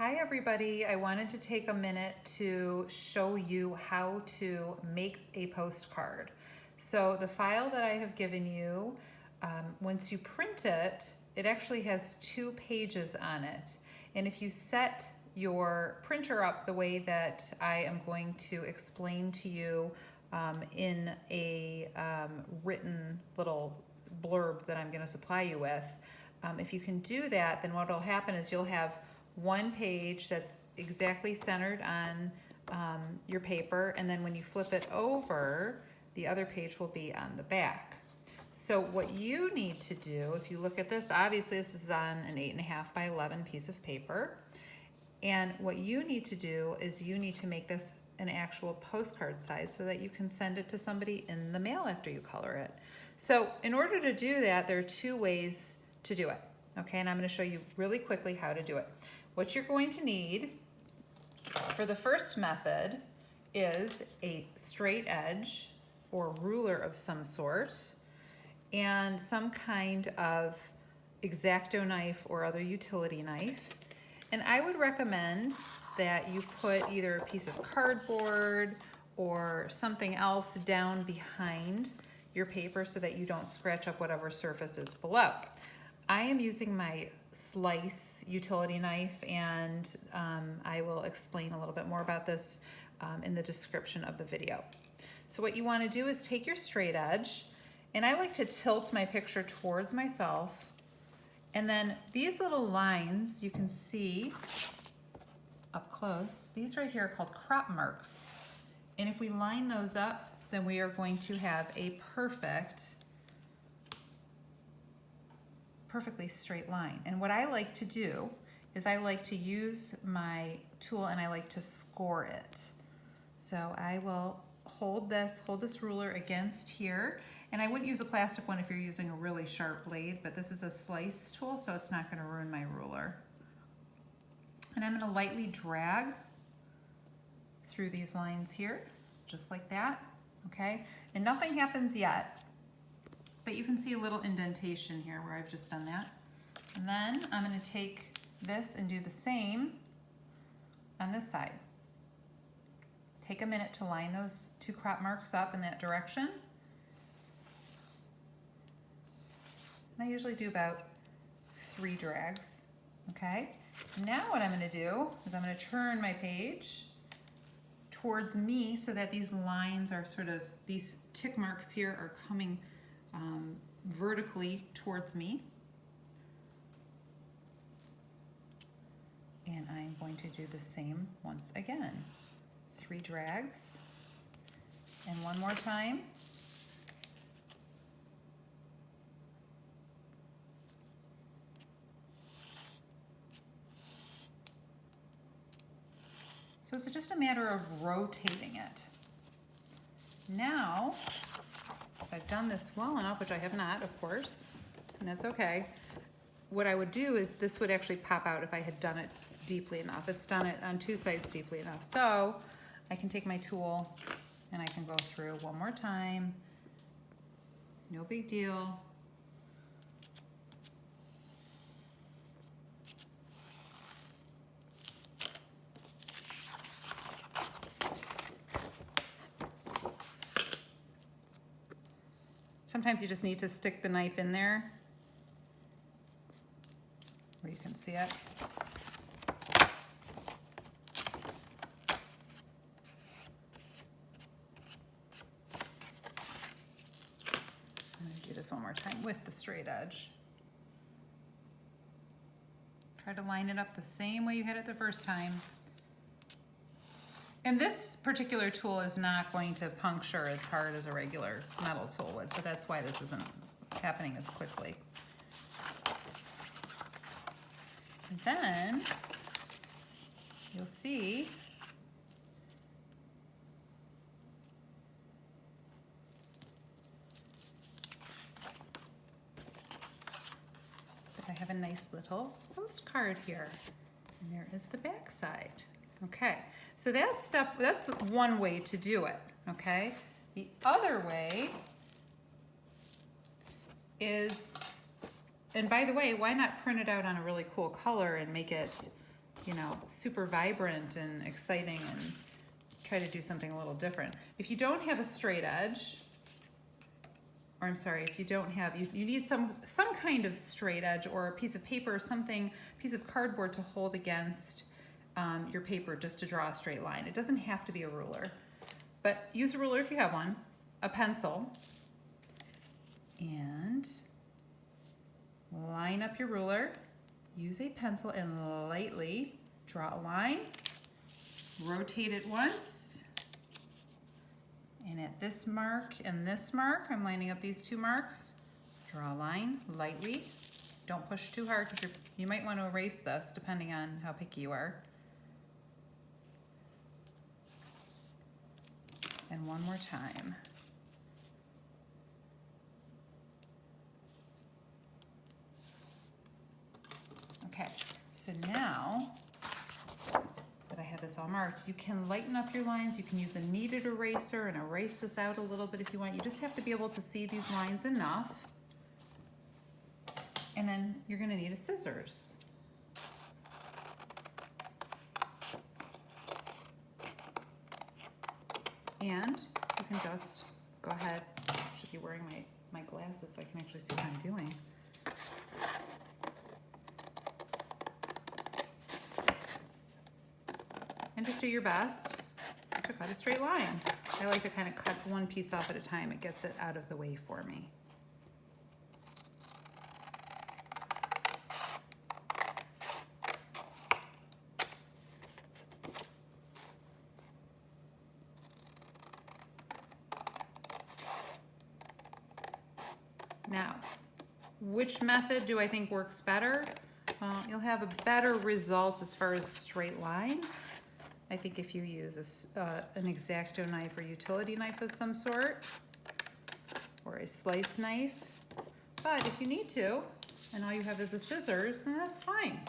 Hi everybody, I wanted to take a minute to show you how to make a postcard. So the file that I have given you, once you print it, it actually has 2 pages on it. And if you set your printer up the way that I am going to explain to you in a written little blurb that I'm going to supply you with, if you can do that, then what will happen is you'll have one page that's exactly centered on your paper, and then when you flip it over, the other page will be on the back. So what you need to do, if you look at this, obviously this is on an 8.5 by 11 piece of paper, and what you need to do is you need to make this an actual postcard size so that you can send it to somebody in the mail after you color it. So in order to do that, there are 2 ways to do it, okay? And I'm going to show you really quickly how to do it. What you're going to need for the first method is a straight edge or ruler of some sort and some kind of X-Acto knife or other utility knife. And I would recommend that you put either a piece of cardboard or something else down behind your paper so that you don't scratch up whatever surface is below. I am using my slice utility knife, and I will explain a little bit more about this in the description of the video. So what you want to do is take your straight edge, and I like to tilt my picture towards myself, and then these little lines you can see up close, these right here are called crop marks, and if we line those up, then we are going to have a perfectly straight line. And what I like to do is I like to use my tool and I like to score it. So I will hold this ruler against here, and I wouldn't use a plastic one if you're using a really sharp blade, but this is a slice tool, so it's not going to ruin my ruler. And I'm going to lightly drag through these lines here, just like that, okay? And nothing happens yet, but you can see a little indentation here where I've just done that. And then I'm going to take this and do the same on this side. Take a minute to line those 2 crop marks up in that direction. And I usually do about 3 drags, okay? Now what I'm going to do is I'm going to turn my page towards me so that these lines are these tick marks here are coming vertically towards me. And I'm going to do the same once again. 3 drags, and one more time. So it's just a matter of rotating it. Now, if I've done this well enough, which I have not, of course, and that's okay, what I would do is this would actually pop out if I had done it deeply enough. It's done it on 2 sides deeply enough. So I can take my tool and I can go through one more time. No big deal. Sometimes you just need to stick the knife in there where you can see it. I'm going to do this one more time with the straight edge. Try to line it up the same way you had it the first time. And this particular tool is not going to puncture as hard as a regular metal tool would, so that's why this isn't happening as quickly. And then you'll see that I have a nice little postcard here. And there is the back side. Okay, so that's one way to do it, okay? The other way is, and by the way, why not print it out on a really cool color and make it you know, super vibrant and exciting and try to do something a little different. If you don't have a straight edge, or I'm sorry, if you don't have, you need some kind of straight edge or a piece of paper or something, piece of cardboard to hold against your paper just to draw a straight line. It doesn't have to be a ruler, but use a ruler if you have one, a pencil, and line up your ruler. Use a pencil and lightly draw a line. Rotate it once. And at this mark and this mark, I'm lining up these two marks. Draw a line lightly. Don't push too hard because you might want to erase this depending on how picky you are. And one more time. Okay, so now that I have this all marked, you can lighten up your lines. You can use a kneaded eraser and erase this out a little bit if you want. You just have to be able to see these lines enough. And then you're gonna need a scissors. And you can just go ahead. I should be wearing my glasses so I can actually see what I'm doing. And just do your best to cut a straight line. I like to kind of cut one piece off at a time. It gets it out of the way for me. Now, which method do I think works better? You'll have a better result as far as straight lines. I think if you use an X-Acto knife or utility knife of some sort, or a slice knife. But if you need to, and all you have is a scissors, then that's fine.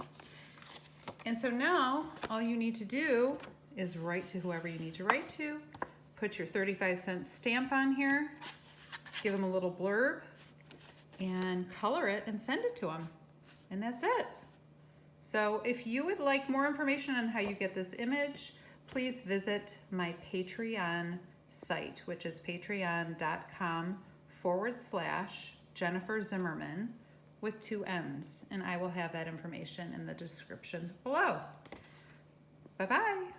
And so now, all you need to do is write to whoever you need to write to, put your 35-cent stamp on here, give them a little blurb, and color it and send it to them. And that's it. So if you would like more information on how you get this image, please visit my Patreon site, which is patreon.com/Jennifer Zimmermann with 2 N's. And I will have that information in the description below. Bye-bye.